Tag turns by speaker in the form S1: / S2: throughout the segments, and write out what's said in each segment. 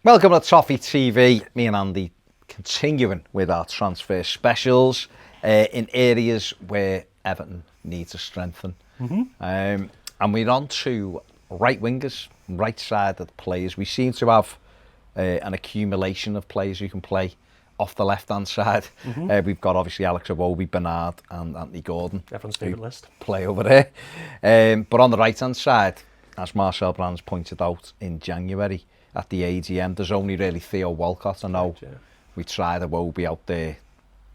S1: Welcome to Toffee TV. Me and Andy continuing with our transfer specials in areas where Everton needs to strengthen. And we're on to right wingers, right side of the players. We seem to have an accumulation of players who can play off the left-hand side. We've got obviously Alex Iwobi, Bernard and Anthony Gordon.
S2: Everyone's favourite list.
S1: Play over there. But on the right-hand side, as Marcel Brands pointed out in January at the AGM, there's only really Theo Walcott. I know we tried Iwobi out there.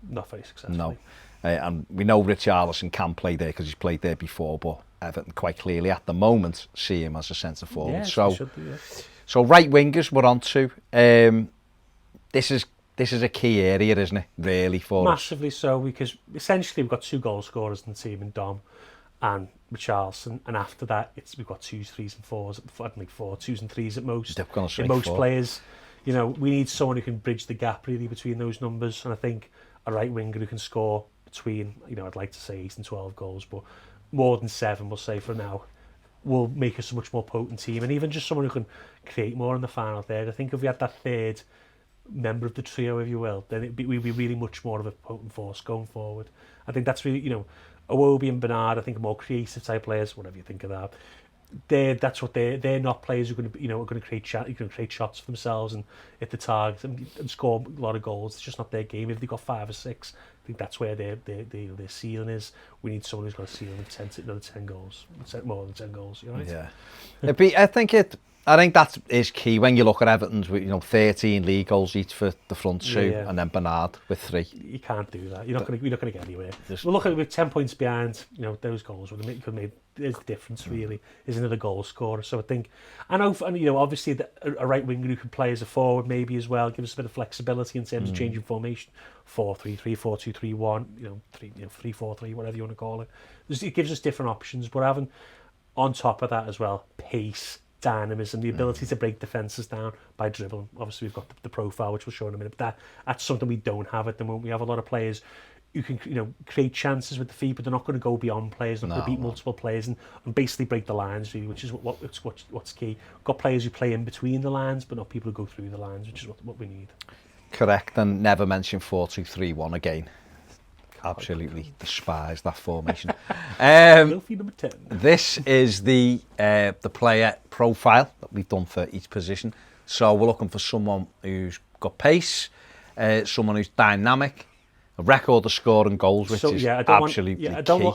S2: Not very successfully.
S1: No. And we know Richarlison can play there because he's played there before, but Everton quite clearly at the moment see him as a centre forward. So right wingers we're on to. This is a key area, isn't it, really, for
S2: Massively so, because essentially we've got two goal scorers in the team in Dom and Richarlison, and after that we've got 2s, 3s and 4s, I think 4, 2s and 3s at most. In most players, you know, we need someone who can bridge the gap really between those numbers, and I think a right winger who can score between, you know, I'd like to say 8 and 12 goals, but more than 7, we'll say for now, will make us a much more potent team, and even just someone who can create more in the final third. I think if we had that third member of the trio, if you will, then we'd be really much more of a potent force going forward. I think that's really, you know, Iwobi and Bernard, I think, are more creative type players, whatever you think of that. They're not players who are going to, you know, are going to create shots for themselves and hit the target and score a lot of goals. It's just not their game. If they've got 5 or 6, I think that's where their ceiling is. We need someone who's got a ceiling of another 10 goals, more than 10 goals. You know, right?
S1: Yeah, I think that is key when you look at Everton's, you know, 13 league goals each for the front two, and then Bernard with 3.
S2: You can't do that. You're not going to get anywhere. Well, look at it, with 10 points behind. You know, those goals would have made the difference. Really, is another goal scorer. So I think, and you know, obviously a right winger who can play as a forward maybe as well, give us a bit of flexibility in terms of changing formation, 4-3-3, 4-2-3-1, you know, 3-4-3, whatever you want to call it. It gives us different options, but having on top of that as well, pace, dynamism, the ability to break defences down by dribbling. Obviously, we've got the profile, which we'll show in a minute, but that's something we don't have at the moment. We have a lot of players who can, you know, create chances with the feet, but they're not going to go beyond players, they're not going to beat multiple players and basically break the lines, really, which is what's key. We've got players who play in between the lines, but not people who go through the lines, which is what we need.
S1: Correct, and never mention 4-2-3-1 again. Absolutely despise that formation.
S2: Number 10.
S1: This is the player profile that we've done for each position. So we're looking for someone who's got pace, someone who's dynamic, a record of scoring goals, which is absolutely key.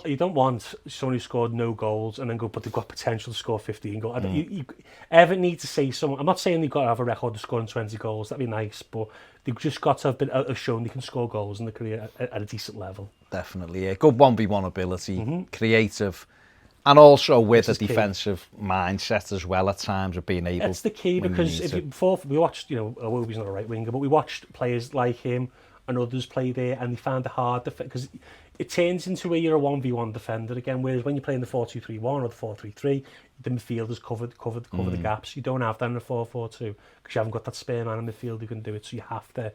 S2: You don't want someone who scored no goals and then but they've got potential to score 15 goals. You ever need to say someone. I'm not saying they've got to have a record of scoring 20 goals. That'd be nice, but they've just got to have shown they can score goals in the career at a decent level.
S1: Definitely, yeah. Good 1v1 ability, creative, and also with a defensive mindset as well at times of being able.
S2: That's the key, because before we watched, you know, Iwobi's not a right winger, but we watched players like him and others play there, and they found it hard because it turns into where you're a 1v1 defender again. Whereas when you're playing the 4-2-3-1 or the 4-3-3, the midfielders cover the gaps. You don't have that in a 4-4-2 because you haven't got that spare man in midfield who can do it. So you have to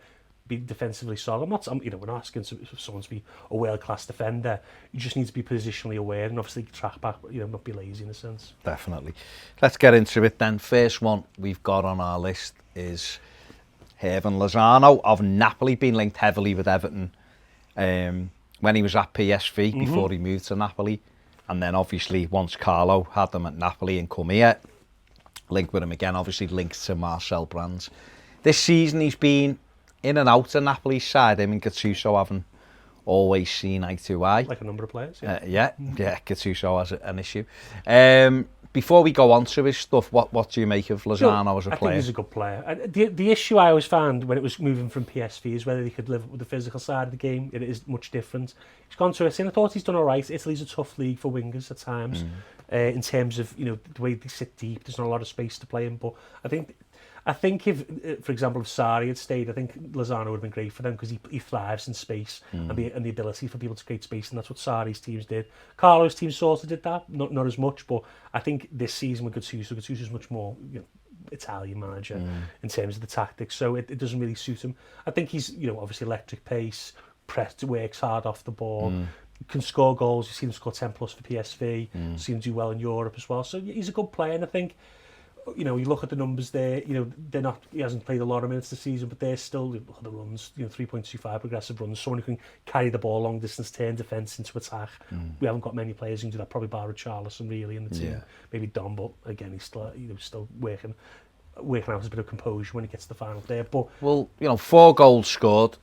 S2: be defensively solid. You know, we're not asking someone to be a world-class defender. You just need to be positionally aware and obviously track back, you know, not be lazy in a sense.
S1: Definitely. Let's get into it then. First one we've got on our list is Hirving. Lozano of Napoli, been linked heavily with Everton when he was at PSV before he moved to Napoli, and then obviously once Carlo had them at Napoli and come here, linked with him again, obviously linked to Marcel Brands. This season he's been in and out of Napoli's side. Him and Gattuso haven't always seen eye to eye.
S2: Like a number of players,
S1: Gattuso has an issue. Before we go on to his stuff, what do you make of Lozano as a player?
S2: I think he's a good player. The issue I always found when it was moving from PSV is whether he could live with the physical side of the game. It is much different. He's gone to Italy, and I thought he's done all right. Italy's a tough league for wingers at times, in terms of, you know, the way they sit deep. There's not a lot of space to play in, but I think if, for example, if Sarr had stayed, I think Lozano would have been great for them because he thrives in space and the ability for people to create space, and that's what Sarri's teams did. Carlo's team sort of did that, not as much, but I think this season with Gattuso's much more, you know, Italian manager in terms of the tactics, so it doesn't really suit him. I think he's, you know, obviously electric pace, works hard off the ball, can score goals. You've seen him score 10 plus for PSV, seen him do well in Europe as well, so he's a good player, and I think you know, you look at the numbers there, you know, they're not, he hasn't played a lot of minutes this season, but they're still, look at the runs, you know, 3.25 progressive runs, someone who can carry the ball long distance, turn defence into attack. We haven't got many players who can do that, probably bar Richarlison really in the team. Maybe Dom, but again, he's still, you know, still working out a bit of composure when he gets to the final there. But
S1: well, you know, 4 goals scored,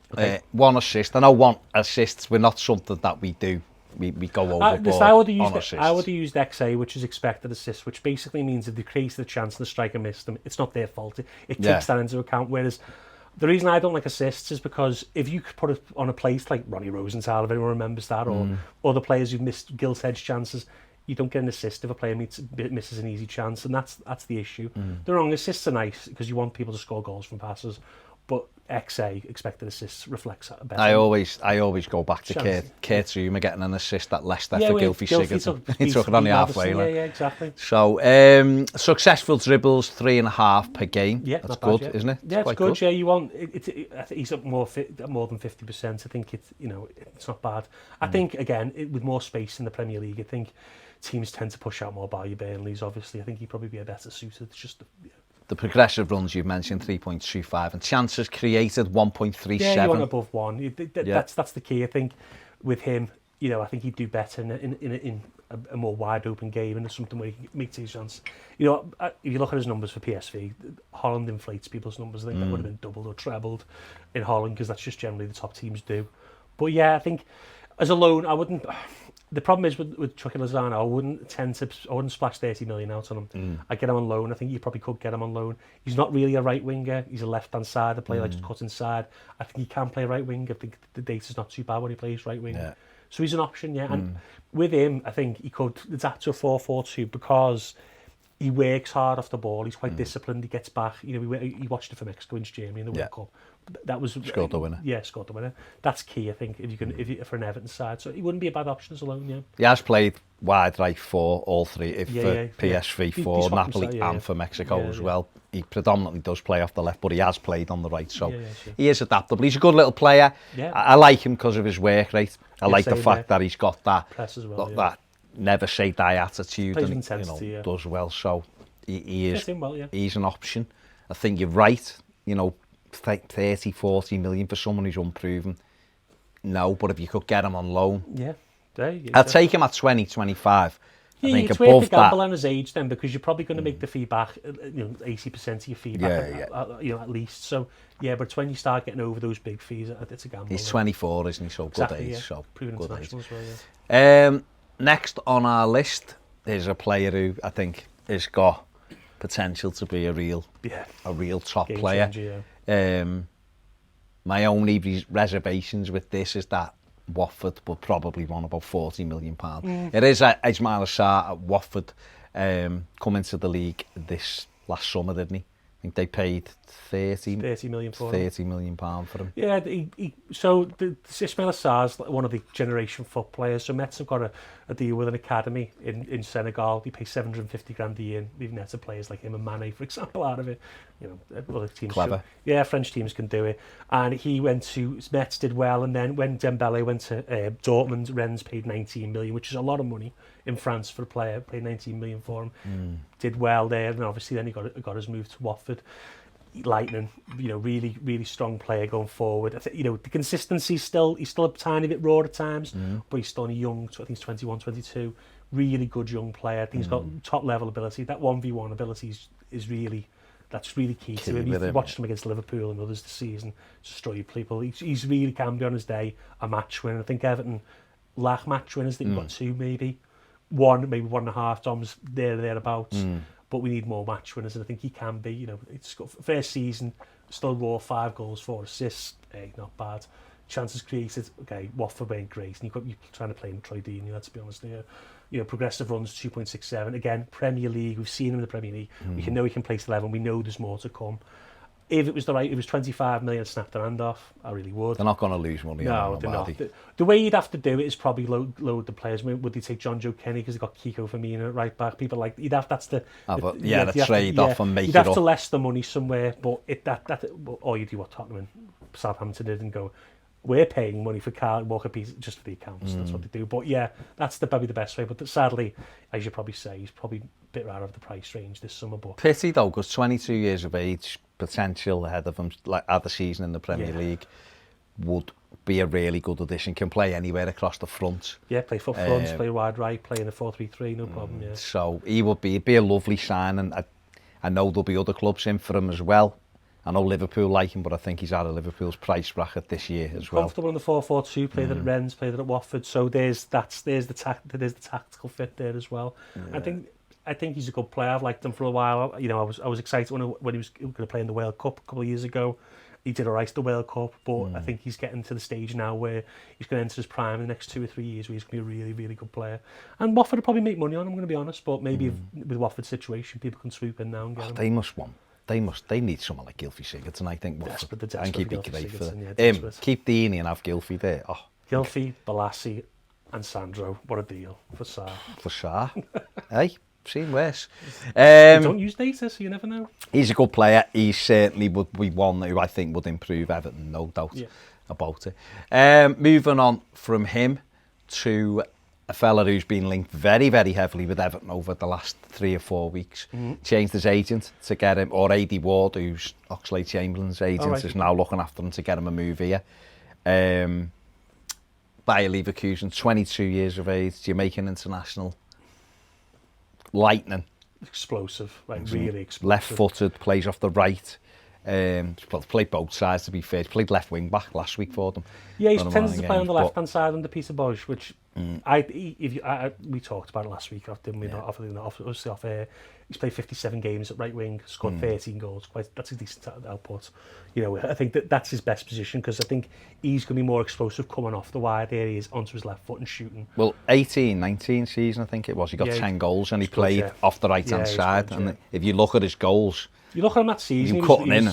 S1: 1 assist. I know 1 assists, we're not something that we do. We go overboard
S2: I would have used XA, which is expected assists, which basically means if they created the chance and the striker missed them, it's not their fault. It takes that into account. Whereas the reason I don't like assists is because if you could put it on a place like Ronnie Rosenthal, if anyone remembers that, or other players who've missed gilt-edged chances, you don't get an assist if a player misses an easy chance, and that's the issue. The wrong assists are nice because you want people to score goals from passes, but XA, expected assists, reflects that better.
S1: I always go back to Kurt Zouma getting an assist at Leicester for Gylfi Sigurdsson. He took it on the halfway line.
S2: Yeah, exactly.
S1: So, successful dribbles, 3.5 per game.
S2: Yeah,
S1: that's good, isn't it?
S2: Yeah, it's good. Yeah, you want it. I think he's up more than 50%. I think it's not bad. I think again with more space in the Premier League, I think teams tend to push out more by your Burnleys. Obviously, I think he'd probably be a better suited. It's just.
S1: The progressive runs you've mentioned, 3.25, and chances created, 1.37.
S2: Yeah, you want above 1. That's the key. I think with him, you know, I think he'd do better in a more wide open game, and there's something where he can make his chance. You know, if you look at his numbers for PSV, Holland inflates people's numbers. I think that would have been doubled or trebled in Holland because that's just generally the top teams do. But yeah, I think as a loan, I wouldn't. The problem is with Chucky Lozano, I wouldn't splash 30 million out on him. I'd get him on loan. I think you probably could get him on loan. He's not really a right winger. He's a left-hand side. The player likes to cut inside. I think he can play right wing. I think the data's not too bad when he plays right wing. Yeah. So he's an option, yeah. And with him, I think he could adapt to a 4-4-2 because he works hard off the ball. He's quite disciplined. He gets back. You know, he watched it for Mexico against Germany in the World Cup. That was
S1: scored the winner.
S2: Yeah, scored the winner. That's key, I think, for an Everton side. So he wouldn't be a bad option as a loan. Yeah.
S1: He has played wide right for all three, for PSV, for Napoli, and for Mexico as well. He predominantly does play off the left, but he has played on the right, so he is adaptable. He's a good little player. Yeah. I like him because of his work rate. I like the fact that he's got that
S2: press as well,
S1: that never say die attitude,
S2: plays
S1: and
S2: intensity,
S1: does well. So he is.
S2: Well,
S1: he's an option. I think you're right. You know, 30, 40 million for someone who's unproven. No, but if you could get him on loan, I'd take him at 20, 25. I think
S2: it's
S1: above
S2: worth the gamble on his age then, because you're probably going to make the feedback, 80% of your feedback, at least. So but when you start getting over those big fees, it's a gamble.
S1: He's 24, isn't he? So
S2: exactly,
S1: good age. So
S2: proven
S1: good
S2: international
S1: age.
S2: as well.
S1: Next on our list is a player who I think has got potential to be a real top
S2: Game
S1: player.
S2: Changer,
S1: my only reservations with this is that Watford will probably want about £40 million. It is Ismaila Sarr at Watford come into the league this last summer, didn't he? I think they paid 30 million for him.
S2: Yeah, so Ismaila Sarr's one of the generation foot players. So Mets have got a deal with an academy in Senegal. They pay 750 grand a year. They've netted players like him and Mane, for example, out of it. You know, other teams.
S1: Clever.
S2: French teams can do it. And he went to Mets, did well, and then when Dembele went to Dortmund, Rennes paid 19 million, which is a lot of money in France for a player. Paid 19 million for him. Did well there, and obviously then he got his move to Watford. Lightning, really, really strong player going forward. I think, the consistency he's still a tiny bit raw at times, but he's still only young. I think he's 21, 22. Really good young player. I think he's got top level ability. That 1v1 ability is really key to him. You've watched him against Liverpool and others this season, destroy people. He's really can be on his day a match winner. I think Everton lack match winners. I think we've got 2 maybe. 1, maybe 1.5 Dom's thereabouts. But we need more match winners, and I think he can be. It's got first season, still raw, 5 goals, 4 assists. Not bad. Chances created. Okay, Watford weren't great, and you're trying to play in Troy Deeney. Let's be honest here. Progressive runs 2.67. Again, Premier League. We've seen him in the Premier League. We know he can place 11. We know there's more to come. If it was it was 25 million, snapped their hand off, I really would.
S1: They're not going to lose money.
S2: No, they're not. The way you'd have to do it is probably load the players. Would they take John Joe Kenny because they got Kiko Firmino at right back? People like you'd have. That's the
S1: trade off and make it
S2: up. You'd have
S1: to
S2: less the money somewhere, but or you do what Tottenham and Southampton did and go, we're paying money for Carl Walker-Peters just for the accounts. That's what they do. But yeah, that's probably the best way. But sadly, as you probably say, he's probably a bit out of the price range this summer. But
S1: pity though, because 22 years of age, potential ahead of him, like other season in the Premier League, would be a really good addition. Can play anywhere across the front.
S2: Yeah, play foot front, play wide right, play in a 4-3-3, no problem. Yeah.
S1: So he'd be a lovely sign, and I know there'll be other clubs in for him as well. I know Liverpool like him, but I think he's out of Liverpool's price bracket this year as well.
S2: Comfortable in the 4-4-2, played it at Rennes, played it at Watford. So there's the tactical fit there as well. Yeah. I think he's a good player. I've liked him for a while. You know, I was excited when he was going to play in the World Cup a couple of years ago. He did alright at the World Cup, but I think he's getting to the stage now where he's going to enter his prime in the next 2 or 3 years, where he's going to be a really, really good player. And Watford will probably make money on him, I'm going to be honest, but maybe with Watford's situation, people can swoop in now and get him.
S1: They need someone like Gylfi Sigurdsson, I think.
S2: Desperate,
S1: I think he'd be great for
S2: him.
S1: Keep Deeney and have Gylfi there. Oh.
S2: Gylfi, Balassi and Sandro, what a deal for Sarr.
S1: For Sarr? Hey, seen worse.
S2: Don't use data, so you never know.
S1: He's a good player. He certainly would be one who I think would improve Everton, no doubt about it. Moving on from him to a fella who's been linked very, very heavily with Everton over the last 3 or 4 weeks. Changed his agent to get him, or AD Ward, who's Oxlade-Chamberlain's agent, is now looking after him to get him a move here. Bayer Leverkusen, 22 years of age, Jamaican international. Lightning.
S2: Explosive, really explosive.
S1: Left-footed, plays off the right. Played both sides, to be fair. He played left wing back last week for them.
S2: Yeah, he tends to play on the left-hand side under Peter Bosz, which we talked about it last week, didn't we? Obviously off air. He's played 57 games at right wing, scored 13 goals. That's a decent output. You know, I think that's his best position, because I think he's going to be more explosive coming off the wide areas onto his left foot and shooting.
S1: Well, 18-19 season, I think it was. He got 10 goals and he played off the right-hand side. And if you look at his goals,
S2: you look at him that season,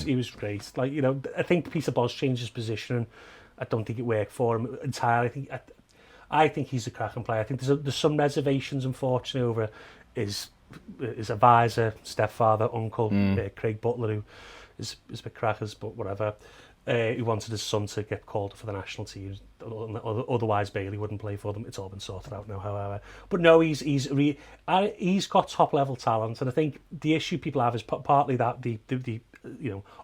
S2: he was great. Like, you know, I think Peter Bosz changed his position, and I don't think it worked for him entirely. I think he's a cracking player. I think there's some reservations, unfortunately, over his advisor, stepfather, uncle, Craig Butler, who is a bit crackers, but whatever. He wanted his son to get called for the national team. Otherwise, Bailey wouldn't play for them. It's all been sorted out now, however. But no, he's got top level talent, and I think the issue people have is partly that the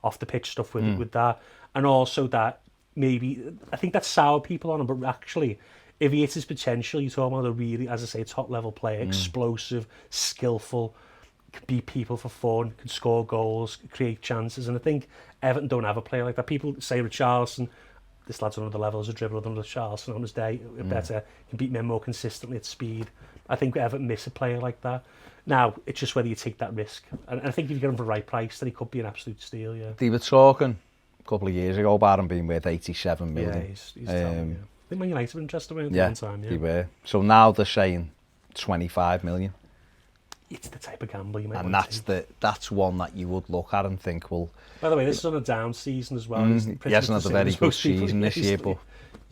S2: off the pitch stuff with that, and also that maybe I think that soured people on him. But actually, if he hits his potential, you're talking about a really, as I say, top level player, explosive, skillful, can beat people for fun, can score goals, create chances. And I think Everton don't have a player like that. People say Richarlison, this lad's on another level as a dribbler than Richarlison on his day, better, can beat men more consistently at speed. I think Everton miss a player like that. Now, it's just whether you take that risk. And I think if you get him for the right price, then he could be an absolute steal, yeah.
S1: They were talking a couple of years ago about him being worth 87 million.
S2: Yeah, he's telling, I think Man United were interested in him
S1: at
S2: one time,
S1: they were. So now they're saying 25 million.
S2: It's the type of gamble you might
S1: and
S2: want to take.
S1: that's one that you would look at and think, well...
S2: By the way, this is on a down season as well.
S1: He hasn't had a very good season this year, but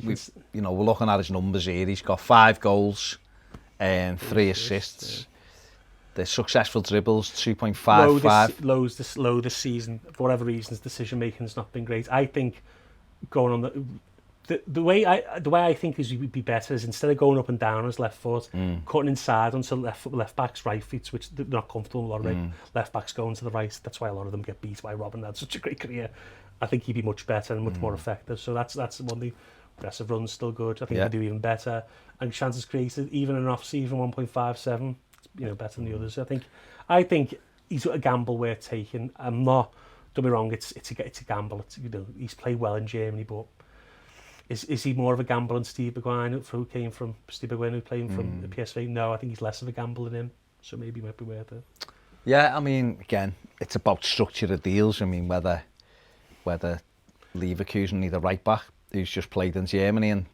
S1: we're looking at his numbers here. He's got 5 goals and 3 assists. The successful dribbles, 2.55.
S2: Low this season. For whatever reasons, decision making has not been great. I think going on the way I think is would be better is instead of going up and down on his left foot, cutting inside onto left back's right feet, which they're not comfortable. A lot of left backs going to the right. That's why a lot of them get beat by Robin. Had such a great career. I think he'd be much better and much more effective. So that's one. The aggressive run's still good. I think he'll do even better. And chances created, even in an off season, 1.57. Better than the others. I think he's a gamble worth taking. I'm not. Don't be wrong. It's a gamble. He's played well in Germany, but. Is he more of a gamble than Steve Bergwijn, who playing from PSV? No, I think he's less of a gamble than him. So maybe it might be worth it.
S1: Yeah, I mean, again, it's about structure of deals. I mean, whether Leverkusen need a right back who's just played in Germany and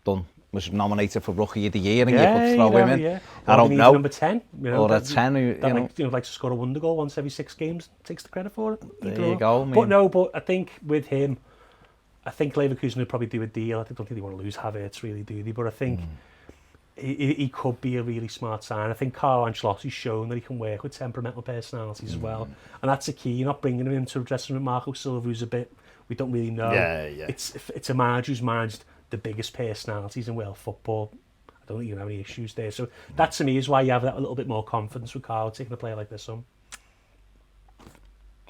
S1: was nominated for Rookie of the Year, and you could throw him in. Yeah.
S2: I don't know. Number 10,
S1: or a 10 who
S2: likes to score a wonder goal once every 6 games, takes the credit for it.
S1: There you go.
S2: But I think with him. I think Leverkusen would probably do a deal. I don't think they want to lose Havertz, really, do they? But I think he could be a really smart sign. I think Carlo Ancelotti's shown that he can work with temperamental personalities as well. And that's the key. You're not bringing him into a dressing room with Marco Silva, who's a bit, we don't really know.
S1: Yeah.
S2: It's a manager who's managed the biggest personalities in world football. I don't think you have any issues there. So that to me is why you have that a little bit more confidence with Carlo taking a player like this on.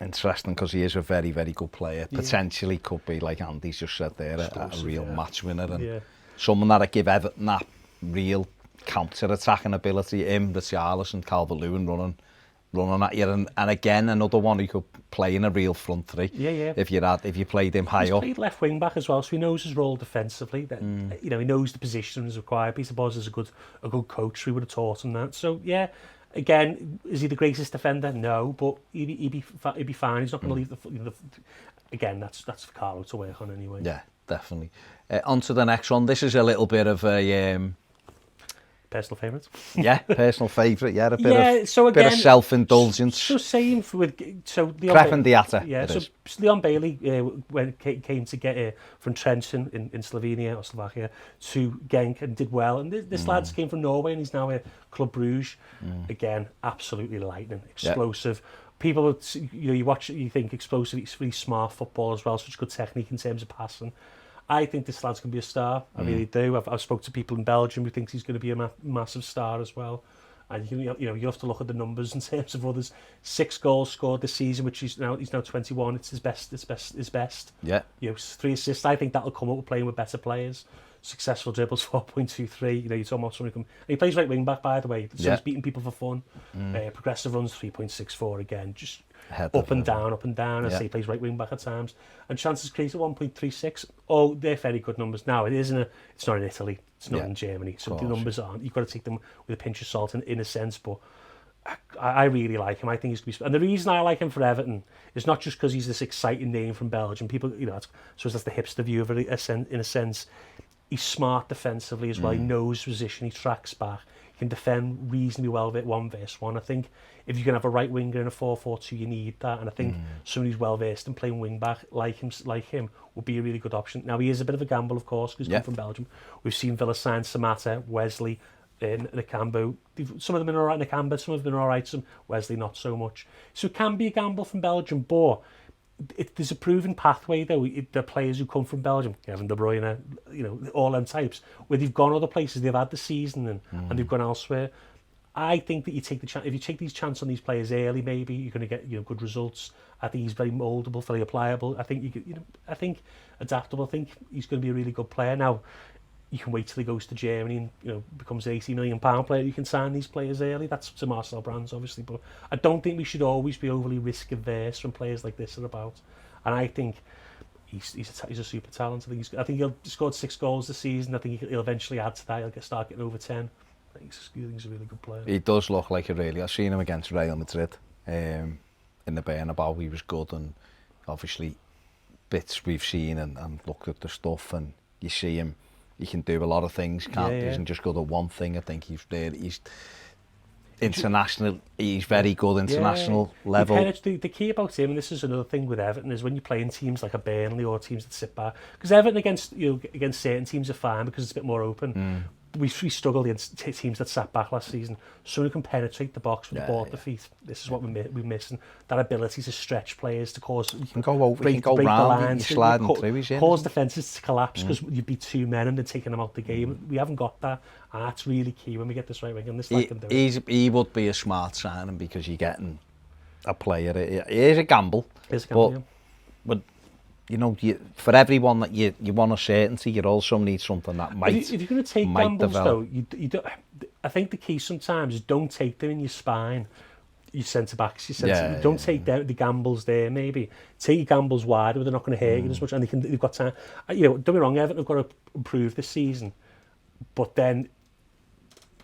S1: Interesting, because he is a very, very good player. Yeah. Potentially could be, like Andy's just said there, a real match winner, and someone that'll give Everton that real counter-attacking ability. Him, Richarlison, Calvert-Lewin running at you, and again another one who could play in a real front three. If you played him high up.
S2: He's played left wing back as well, so he knows his role defensively. That he knows the positions required. Peter Bosz is a good coach. We would have taught him that. So yeah. Again, is he the greatest defender? No, but he'd be fine. He's not going to leave the. Again, that's for Carlo to work on anyway.
S1: Yeah, definitely. On to the next one. This is a little bit of a
S2: personal favourite.
S1: Yeah, personal favourite. Yeah, bit of self-indulgence.
S2: So same with
S1: Leon Diatta.
S2: Yeah, so Leon Bailey came to get from Trenčín in Slovenia or Slovakia to Genk and did well. And this lad's came from Norway and he's now at Club Brugge. Again, absolutely lightning, explosive. People, you watch it, you think explosive. He's really smart football as well. Such good technique in terms of passing. I think this lad's going to be a star. I really do. I've spoke to people in Belgium who think he's going to be a massive star as well. And you have to look at the numbers in terms of others. 6 goals scored this season, which he's now 21. It's his best.
S1: Yeah.
S2: 3 assists. I think that'll come up with playing with better players. Successful dribbles 4.23. You're talking about somebody. He plays right wing back, by the way. So he's beating people for fun. Progressive runs 3.64 again. Just up and down. I say he plays right wing back at times. And chances created 1.36. Oh, they're very good numbers. Now it's not in Italy. It's not in Germany. So the numbers aren't. You've got to take them with a pinch of salt in a sense. But I really like him. I think he's going to be. And the reason I like him for Everton is not just because he's this exciting name from Belgium. People, that's the hipster view of it in a sense. He's smart defensively as well. He knows position. He tracks back. He can defend reasonably well with 1v1. I think if you can have a right winger in a 4-4-2, you need that. And I think someone who's well versed in playing wing back like him would be a really good option. Now he is a bit of a gamble, of course, because he's come from Belgium. We've seen Villa sign Samatta, Wesley, Nakambu. Some of them have been all right, Nakambu. Some have been all right. Some Wesley not so much. So it can be a gamble from Belgium, but there's a proven pathway though. The players who come from Belgium, Kevin De Bruyne, all them types, where they've gone other places, they've had the season and they've gone elsewhere. I think that you take the chance. If you take these chances on these players early, maybe you're going to get good results. I think he's very mouldable, very pliable. I think I think adaptable. I think he's going to be a really good player. Now you can wait till he goes to Germany and becomes an £80 million player. You can sign these players early. That's to Marcel Brands, obviously, but I don't think we should always be overly risk averse when players like this are about. And I think he's a super talent. I think he'll scored 6 goals this season. I think he'll eventually add to that. He'll start getting over 10. I think he's a really good player.
S1: He does look like a really. I've seen him against Real Madrid in the Bernabeu. He was good, and obviously bits we've seen and looked at the stuff, and you see him. He can do a lot of things. He isn't just good at one thing. I think he's international. He's very good international level.
S2: The key about him, and this is another thing with Everton, is when you're playing teams like a Burnley or teams that sit back. Because Everton against certain teams are fine because it's a bit more open. We struggled against teams that sat back last season. Someone who can penetrate the box with the ball at the feet. This is what we're missing. That ability to stretch players, to cause break the lines, cause defences to collapse because you'd be 2 men and then taking them out the game. We haven't got that. And that's really key when we get this right wing. And this can do it.
S1: He would be a smart signing because you're getting a player. It is a gamble. But for everyone that you want a certainty, you also need something that might.
S2: If you're going to take gambles, though, you don't. I think the key sometimes is don't take them in your spine. Your centre backs, don't take the gambles there. Maybe take your gambles wide, where they're not going to hurt you as much, and they've got time. Don't be wrong, Everton have got to improve this season, but then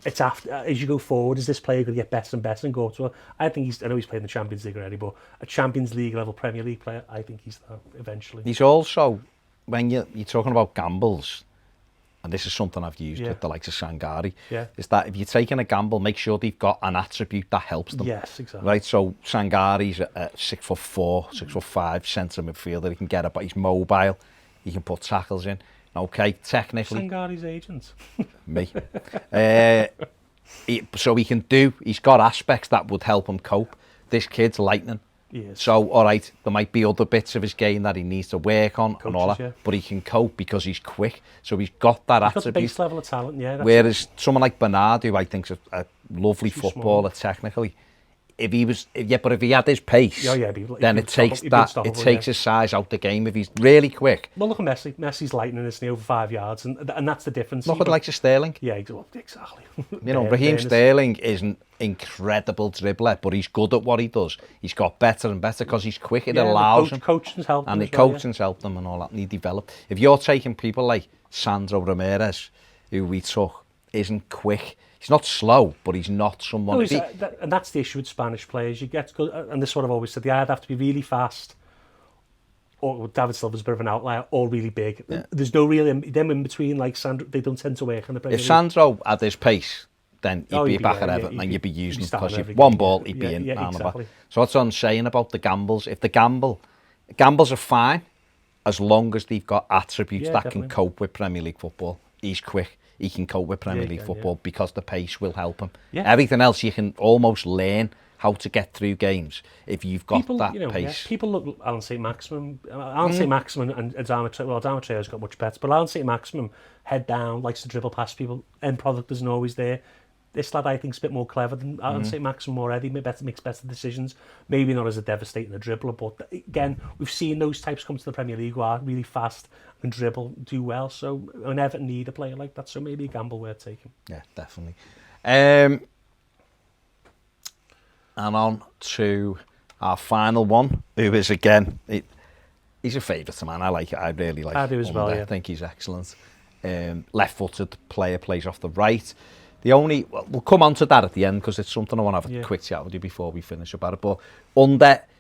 S2: it's after as you go forward, is this player going to get better and better and go to? I know he's playing the Champions League already, but a Champions League level Premier League player, I think he's that eventually.
S1: He's also, when you're talking about gambles, and this is something I've used with the likes of Sangari, is that if you're taking a gamble, make sure they've got an attribute that helps them.
S2: Yes, exactly.
S1: Right, so Sangari's a 6'4", 6'5" centre midfielder. He can get up, but he's mobile. He can put tackles in. Okay, technically.
S2: Sangari's agent.
S1: Me. So he's got aspects that would help him cope. This kid's lightning. So, all right, there might be other bits of his game that he needs to work on and all that,
S2: yeah.
S1: but he can cope because he's quick. So he's got that attribute.
S2: He's got the base level of talent, yeah.
S1: Whereas someone like Bernard, who I think's a lovely footballer technically, if he had his pace, then it takes his size out the game if he's really quick.
S2: Well, look at Messi. Messi's lightning, isn't he, over 5 yards, and that's the difference.
S1: Look at like Sterling.
S2: Yeah, exactly.
S1: Raheem Sterling is an incredible dribbler, but he's good at what he does. He's got better and better because he's quick. It allows him.
S2: Coaching's helped him.
S1: And the coaching's helped him and all that, and he developed. If you're taking people like Sandro Ramirez, who we took, isn't quick. He's not slow, but he's not someone...
S2: No, and that's the issue with Spanish players. You get good, and this is what I've always said, they either have to be really fast, or David Silva's a bit of an outlier, or really big. Yeah. There's no really... Them in between, like Sandro, they don't tend to work in the Premier League.
S1: If Sandro had his pace, then he'd be back at Everton, and you'd be using him because one ball, he'd be in. Exactly. So that's what I'm saying about the gambles. If the gambles are fine, as long as they've got attributes that can cope with Premier League football. He's quick. He can cope with Premier League football because the pace will help him. Yeah. Everything else you can almost learn how to get through games if you've got that pace.
S2: Yeah. People look at Alan St-Maximin. Alan St-Maximin and Adama Traore's got much better, but Alan St-Maximin, head down, likes to dribble past people, end product isn't always there. This lad, I think, is a bit more clever than Alan St-Maximin already, makes better decisions. Maybe not as a devastating a dribbler, but again, we've seen those types come to the Premier League who are really fast and dribble, do well. So, and Everton need a player like that, so maybe a gamble worth taking.
S1: Yeah, definitely. And on to our final one, who is, again, he's a favourite of mine. I like it. I really like it.
S2: I do as well, yeah.
S1: I think he's excellent. Left-footed player, plays off the right. We'll come on to that at the end because it's something I want to have a quick chat with you before we finish about it. But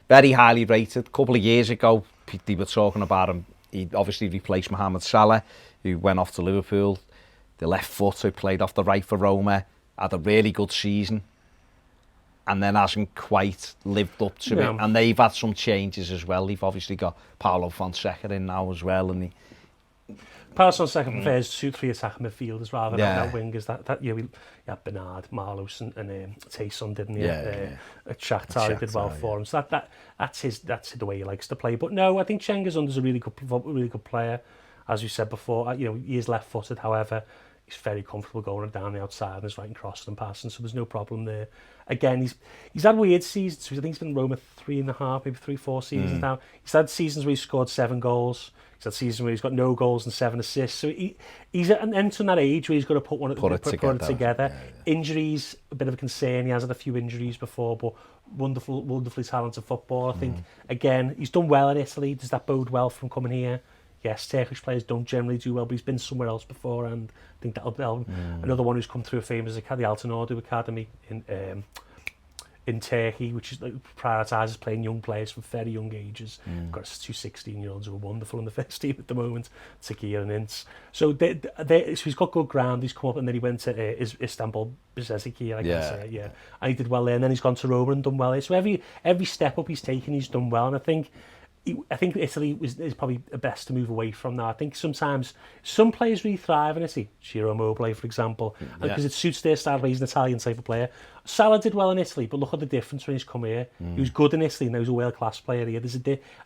S1: very highly rated. A couple of years ago, they were talking about him. He obviously replaced Mohamed Salah, who went off to Liverpool. The left foot who played off the right for Roma, had a really good season, and then hasn't quite lived up to it. And they've had some changes as well. They've obviously got Paulo Fonseca in now as well, and
S2: Paulo Fonseca prefers 2-3 attacking midfielders rather than that wingers. We had Bernard, Marlos, and Tayson, didn't he? At Shakhtar, he did well for him. So that's the way he likes to play. But no, I think Cengiz is a really good player. As you said before, he is left-footed. However, he's very comfortable going down the outside and is right and crossing and passing, so there's no problem there. Again, he's had weird seasons. I think he's been in Roma 3.5, maybe 3-4 seasons now. He's had seasons where he's scored 7 goals. He's had seasons where he's got no goals and 7 assists. So he's entering that age where he's got to put it together. Yeah. Injuries, a bit of a concern. He has had a few injuries before, but wonderfully talented footballer. I think, again, he's done well in Italy. Does that bode well from coming here? Yes, Turkish players don't generally do well, but he's been somewhere else before, and I think that'll help. Another one who's come through a famous the Altınordu Academy in Turkey, which is prioritises playing young players from very young ages. Got 2 16-year-olds who are wonderful in the first team at the moment, Takir and Ince. So he's got good ground. He's come up, and then he went to Istanbul Besiktas, and he did well there. And then he's gone to Roma and done well there. So every step up he's taken, he's done well, and I think Italy is probably the best to move away from now. I think sometimes some players really thrive in Italy. Ciro Immobile, for example, because it suits their style. He's an Italian type of player. Salah did well in Italy, but look at the difference when he's come here. He was good in Italy, and now he's a world-class player here.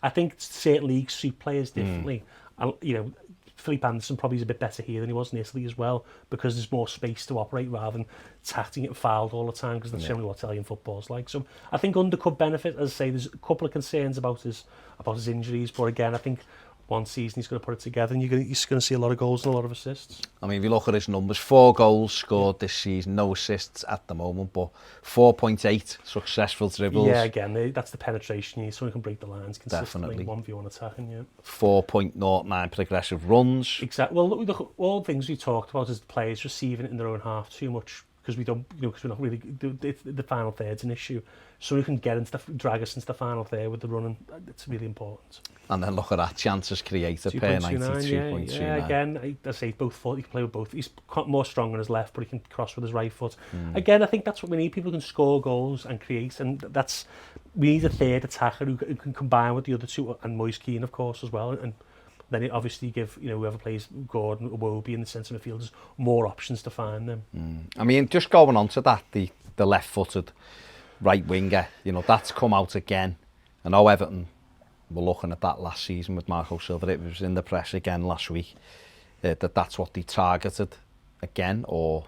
S2: I think certain leagues suit players differently. And, Philippe Anderson probably is a bit better here than he was in Italy as well, because there's more space to operate rather than tacting it fouled all the time, because that's generally what Italian football's like. So I think undercut benefit, as I say, there's a couple of concerns about his injuries, but again, I think one season he's going to put it together, and he's going to see a lot of goals and a lot of assists. I
S1: mean, if you look at his numbers, 4 goals scored this season, no assists at the moment, but 4.8 successful dribbles.
S2: Yeah, again, that's the penetration. Someone who can break the lines consistently. Definitely. 1v1 attacking,
S1: 4.09 progressive runs.
S2: Exactly. Well, look, all the things we talked about is the players receiving it in their own half too much, because we don't, because we're not really, the final third's an issue. So we can drag us into the final third with the running. It's really important.
S1: And then look at that, chances created per 92.29.
S2: Yeah, again, I say both foot. He can play with both. He's more strong on his left, but he can cross with his right foot. Again, I think that's what we need. People who can score goals and create, and we need a third attacker who can combine with the other two, and Moise Kean, of course, as well. And then it obviously give whoever plays Gordon or Wobie in the centre midfielders more options to find them.
S1: I mean, just going on to that, the left-footed right winger, that's come out again I know Everton were looking at that last season with Marco Silva. It was in the press again last week that's what they targeted again, or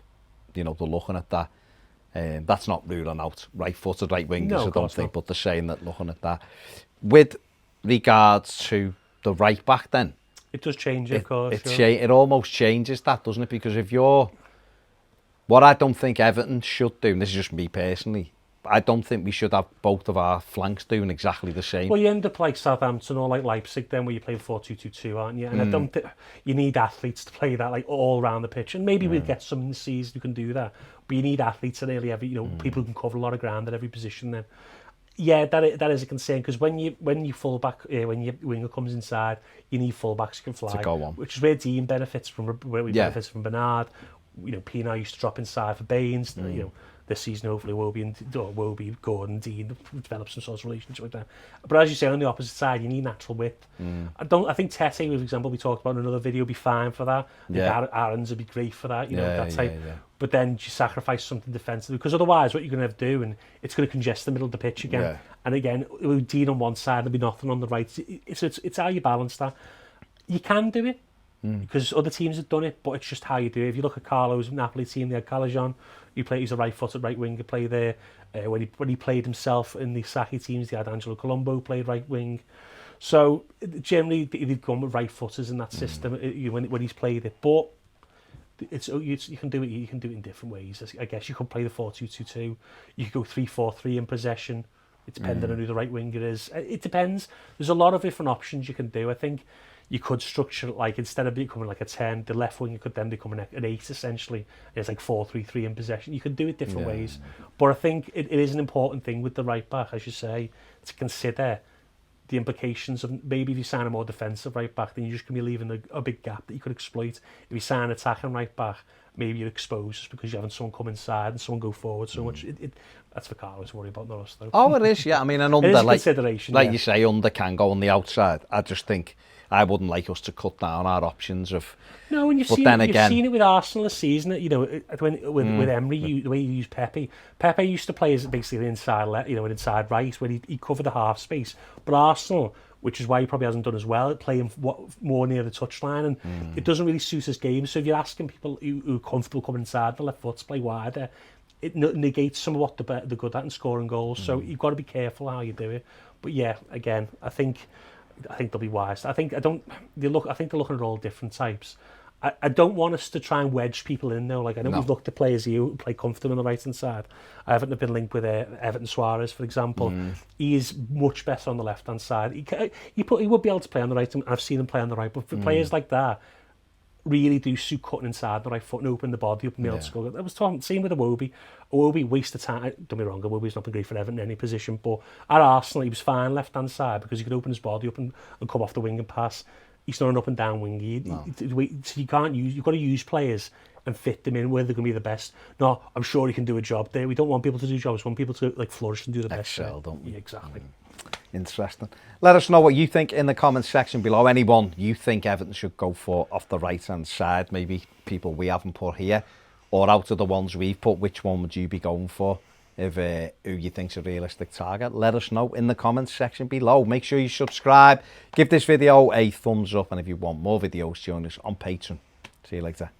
S1: they're looking at that. That's not ruling out right-footed right wingers, I don't think, but they're saying that looking at that. With regards to the right back, then
S2: it does change, of course.
S1: It almost changes that, doesn't it? Because if you're, what I don't think Everton should do, and this is just me personally, I don't think we should have both of our flanks doing exactly the same.
S2: Well, you end up like Southampton or like Leipzig then, where you play 4-2-2-2, aren't you? And I don't think you need athletes to play that like all around the pitch. And maybe we'll get some in the season who can do that. But you need athletes at nearly every, people who can cover a lot of ground at every position. Then, yeah, that is a concern, because when you fullback, when your winger comes inside, you need fullbacks who can fly,
S1: to go on.
S2: Which is where Dean benefits from, where we benefits from Bernard. Pienaar used to drop inside for Baines. This season, hopefully, Wobie, Gordon, Dean develop some sort of relationship with them. But as you say, on the opposite side, you need natural width. I think Tete, for example, we talked about in another video, would be fine for that. Aaron's would be great for that. That type. Yeah. But then you sacrifice something defensively, because otherwise, what you're going to do, and it's going to congest the middle of the pitch again. Yeah. And again, with Dean on one side, there'll be nothing on the right. It's how you balance that. You can do it, because other teams have done it, but it's just how you do it. If you look at Carlo's Napoli team, they had Calajon, he's a right-footed right winger, play there. When he played himself in the Saki teams, they had Angelo Colombo played right wing. So generally, they've gone with right footers in that system when he's played it. But you can do it. You can do it in different ways. I guess you could play the 4-2-2-2. You could go 3-4-3 in possession. It depends on who the right winger is. It depends. There's a lot of different options you can do. I think you could structure it like, instead of becoming like a 10, the left winger could then become an 8 essentially. It's like 4-3-3 in possession. You can do it different ways. But I think it is an important thing with the right back, as you say, to consider the implications of, maybe if you sign a more defensive right back, then you're just going to be leaving a big gap that you could exploit. If you sign an attacking right back, maybe you're exposed just because you're having someone come inside and someone go forward so much. That's for Carlos to worry about, not us though.
S1: Oh, it is, yeah. I mean, and under,
S2: it is a consideration,
S1: like you say, under can go on the outside. I just think I wouldn't like us to cut down our options of.
S2: No, and you've seen it with Arsenal this season. With Emery, the way you use Pepe. Pepe used to play as basically inside inside right, when he covered the half space. But Arsenal, which is why he probably hasn't done as well, playing more near the touchline, and it doesn't really suit his game. So if you're asking people who are comfortable coming inside the left foot to play wider, it negates some of what they're good at in scoring goals. So you've got to be careful how you do it. But yeah, again, I think they'll be wise. I think they're looking at all different types. I don't want us to try and wedge people in though. Like, I know we've looked at players here who play comfortably on the right hand side. I haven't been linked with Everton Suarez, for example. He is much better on the left hand side. He would be able to play on the right, and I've seen him play on the right. But for players like that, really do suit cutting inside the right foot and open the body up and be able to score. I was talking, same with Iwobi. Iwobi wasted time. Don't get me wrong, Iwobi's not been great for Everton in any position, but at Arsenal he was fine left hand side because he could open his body up and come off the wing and pass. He's not an up and down wing. So you've got to use players and fit them in where they're going to be the best. No, I'm sure he can do a job there. We don't want people to do jobs. We want people to like flourish and do the best.
S1: Excel, don't we?
S2: Yeah, exactly.
S1: Interesting. Let us know what you think in the comments section below. Anyone you think Everton should go for off the right hand side, maybe people we haven't put here, or out of the ones we've put, which one would you be going for? If who you think's a realistic target, let us know in the comments section below. Make sure you subscribe, give this video a thumbs up, and if you want more videos, join us on Patreon. See you later.